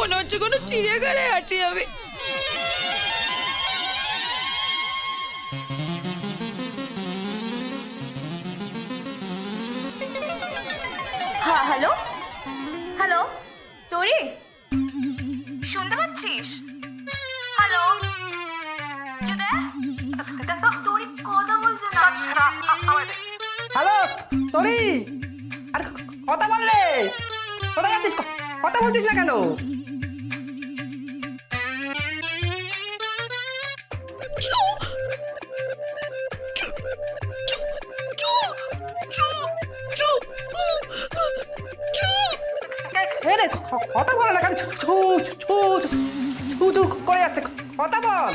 মনে হচ্ছে কোনো চিড়িয়াখানায় আছি আমি। হ্যাঁ, হ্যালো হ্যালো, তোরে শুনতে পাচ্ছিস? হ্যালো, তোরে কথা বলছে না। হ্যালো তরি, আরে কথা বল রে, কোথায় যাচ্ছিস? কথা বলছিস না কেন? কথা বল না কেন? ছু ছু ছু ছু করে যাচ্ছে, কথা বল।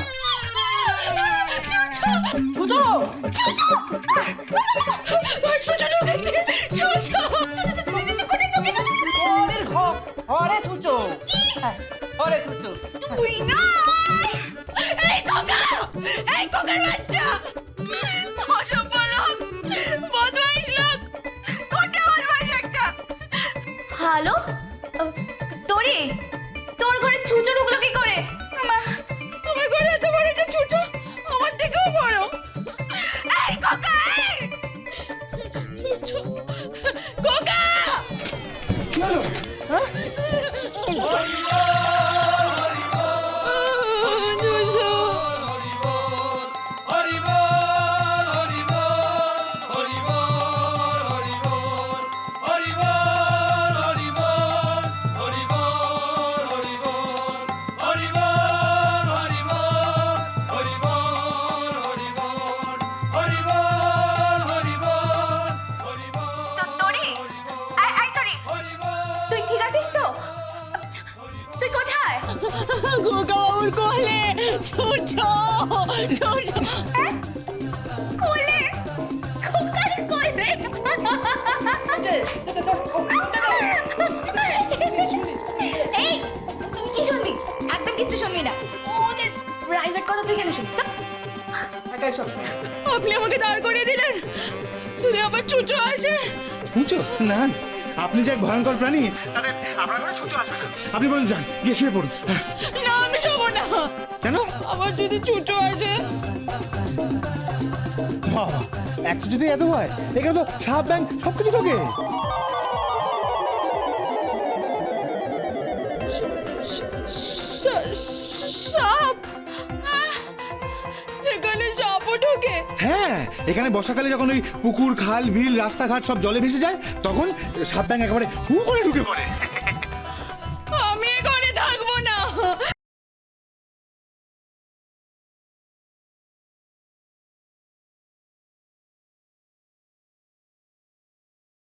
ঘরে ছুচো, ঘরে ছুচো। তুই না, এই খোকা, এই খোকার বাচ্চা, অসভ্য লোক, বদমাইশ লোক, কোনটা বদমাইশ একটা। হ্যালো, তোরে তোর ঘরে ছুঁচো ঢুকলো কি করে? আমার ঘরে এত বড় একটা ছোট, আমার থেকেও বড়। এই খোকা, এই ছোট খোকা। কি হলো? হ্যাঁ? তোরে, আই তোরে, তুই ঠিক আছিস তো? তুই কোথায়? খোকা ওর কোলে, ছোট ছোট কোলে, খোকার কোলে। এই, তুই কি শুনবি? একদম কিচ্ছু শুনবি না। ওদের প্রাইভেট কথা তুই কেন শুনবি? চুপ। আপনি আমাকে দাঁড় করিয়ে দিলেন, যদি আবার ছুঁচো আসে। ছুঁচো? না, আপনি যে এক ভয়ঙ্কর প্রাণী, তাদের আপনার ঘরে ছুঁচো আসবে না। আপনি বলুন যান, গিয়ে শুয়ে পড়ুন। হ্যাঁ। না, আমি শোবো না। কেন? আবার যদি ছুঁচো আসে? বাবা, একটু যদি এত হয়, এখানে তো সাপ ব্যাংক সবকিছু ঢোকে। সাপ? এখানে সাপও ঢোকে? হ্যাঁ, এখানে বর্ষাকালে যখন ওই পুকুর খাল বিল রাস্তাঘাট সব জলে ভেসে যায়, তখন সাপ ব্যাংক একেবারে হু করে ঢুকে পড়ে।